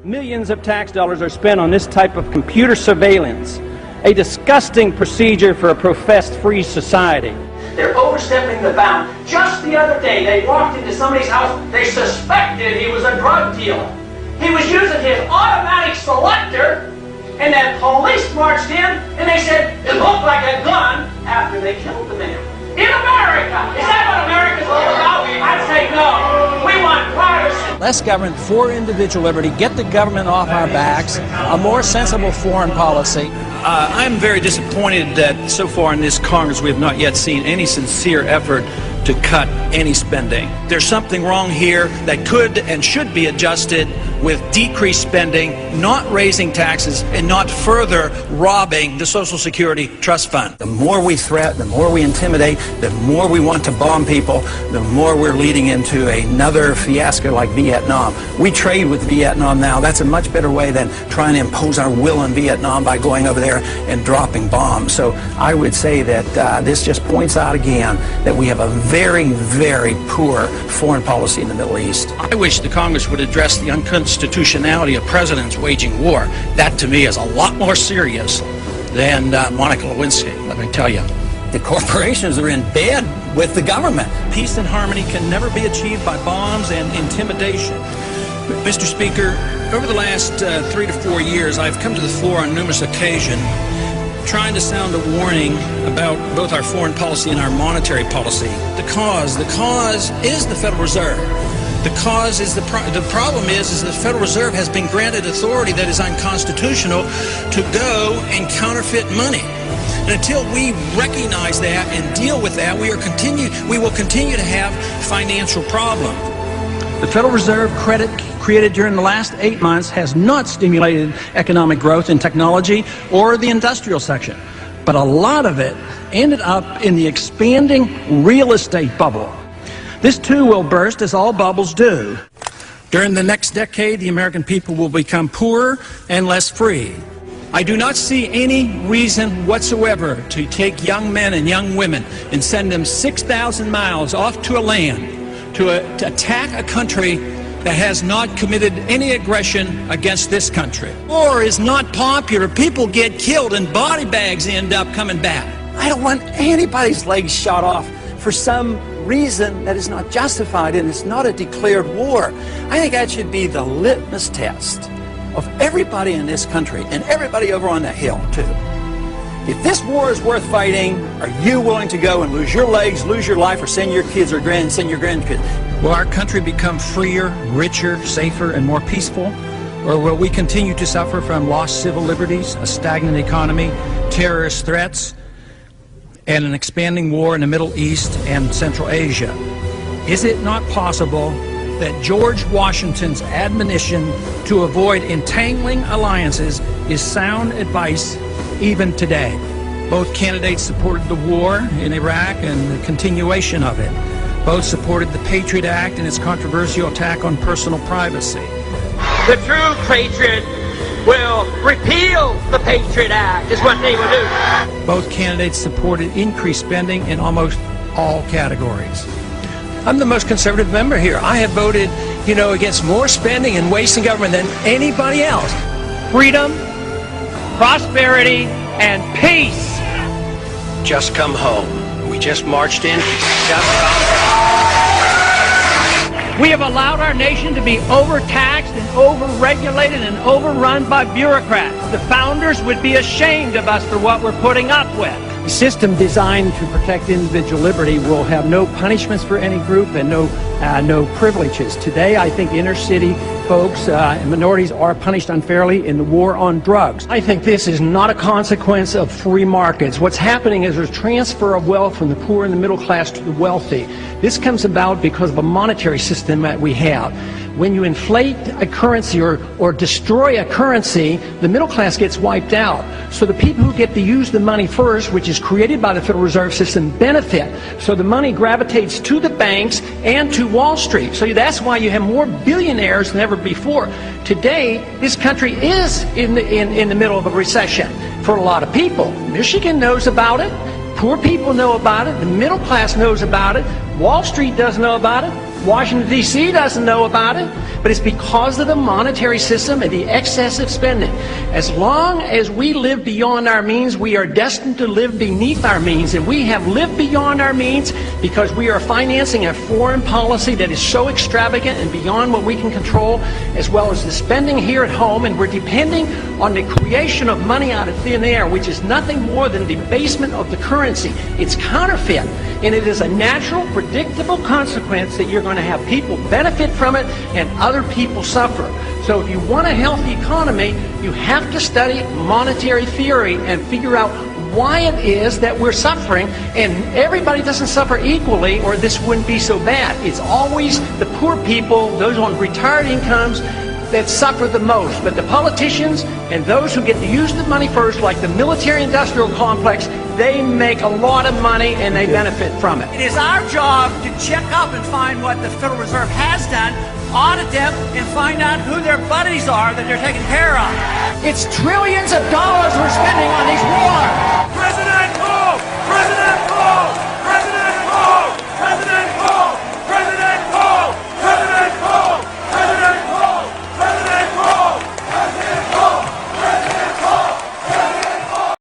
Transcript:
Millions of tax dollars are spent on this type of computer surveillance, a disgusting procedure for a professed free society. They're overstepping the bound. Just the other day, they walked into somebody's house. They suspected he was a drug dealer. He was using his automatic selector, and then police marched in, and they said it looked like a gun after they killed the man. In America! Is that what America's all about? I'd say no. We want privacy. Less government for individual liberty, get the government off our backs, a more sensible foreign policy. I'm very disappointed that so far in this Congress we have not yet seen any sincere effort to cut any spending. There's something wrong here that could and should be adjusted with decreased spending, not raising taxes, and not further robbing the Social Security Trust Fund. The more we threat, the more we intimidate, the more we want to bomb people, the more we're leading into another fiasco like Vietnam. We trade with Vietnam now. That's a much better way than trying to impose our will on Vietnam by going over there and dropping bombs. So I would say that this just points out again that we have a very, very poor foreign policy in the Middle East. I wish the Congress would address the unconstitutionality of presidents waging war. That, to me, is a lot more serious than Monica Lewinsky, let me tell you. The corporations are in bed with the government. Peace and harmony can never be achieved by bombs and intimidation. Mr. Speaker, over the last 3 to 4 years, I've come to the floor on numerous occasions trying to sound a warning about both our foreign policy and our monetary policy. The cause is the Federal Reserve. The cause is the problem is the Federal Reserve has been granted authority that is unconstitutional to go and counterfeit money. And until we recognize that and deal with that, we will continue to have financial problems. The Federal Reserve credit created during the last 8 months has not stimulated economic growth in technology or the industrial section, but a lot of it ended up in the expanding real estate bubble. This too will burst, as all bubbles do. During the next decade, the American people will become poorer and less free. I do not see any reason whatsoever to take young men and young women and send them 6,000 miles off to a land to attack a country that has not committed any aggression against this country. War is not popular. People get killed and body bags end up coming back. I don't want anybody's legs shot off for some reason that is not justified, and it's not a declared war. I think that should be the litmus test of everybody in this country and everybody over on that hill too. If this war is worth fighting, are you willing to go and lose your legs, lose your life, or send your kids or send your grandkids? Will our country become freer, richer, safer, and more peaceful? Or will we continue to suffer from lost civil liberties, a stagnant economy, terrorist threats, and an expanding war in the Middle East and Central Asia? Is it not possible that George Washington's admonition to avoid entangling alliances is sound advice even today? Both candidates supported the war in Iraq and the continuation of it. Both supported the Patriot Act and its controversial attack on personal privacy. The true patriot will repeal the Patriot Act, is what they will do. Both candidates supported increased spending in almost all categories. I'm the most conservative member here. I have voted, against more spending and waste in government than anybody else. Freedom, prosperity, and peace. Just come home. We just marched in. We have allowed our nation to be overtaxed and overregulated and overrun by bureaucrats. The founders would be ashamed of us for what we're putting up with. A system designed to protect individual liberty will have no punishments for any group and no privileges. Today, I think inner city folks and minorities are punished unfairly in the war on drugs. I think this is not a consequence of free markets. What's happening is there's transfer of wealth from the poor and the middle class to the wealthy. This comes about because of a monetary system that we have. When you inflate a currency or destroy a currency, the middle class gets wiped out. So the people who get to use the money first, which is created by the Federal Reserve System, benefit. So the money gravitates to the banks and to Wall Street. So that's why you have more billionaires than ever before. Today, this country is in the middle of a recession for a lot of people. Michigan knows about it. Poor people know about it. The middle class knows about it. Wall Street doesn't know about it. Washington, D.C. doesn't know about it, but it's because of the monetary system and the excessive spending. As long as we live beyond our means, we are destined to live beneath our means, and we have lived beyond our means because we are financing a foreign policy that is so extravagant and beyond what we can control, as well as the spending here at home, and we're depending on the creation of money out of thin air, which is nothing more than debasement of the currency. It's counterfeit, and it is a natural, predictable consequence that you're going to have people benefit from it and other people suffer. So if you want a healthy economy, you have to study monetary theory and figure out why it is that we're suffering. And everybody doesn't suffer equally, or this wouldn't be so bad. It's always the poor people, those on retired incomes, that suffer the most. But the politicians and those who get to use the money first, like the military-industrial complex, they make a lot of money and they benefit from it. It is our job to check up and find what the Federal Reserve has done, audit them, and find out who their buddies are that they're taking care of. It's trillions of dollars we're spending on these wars.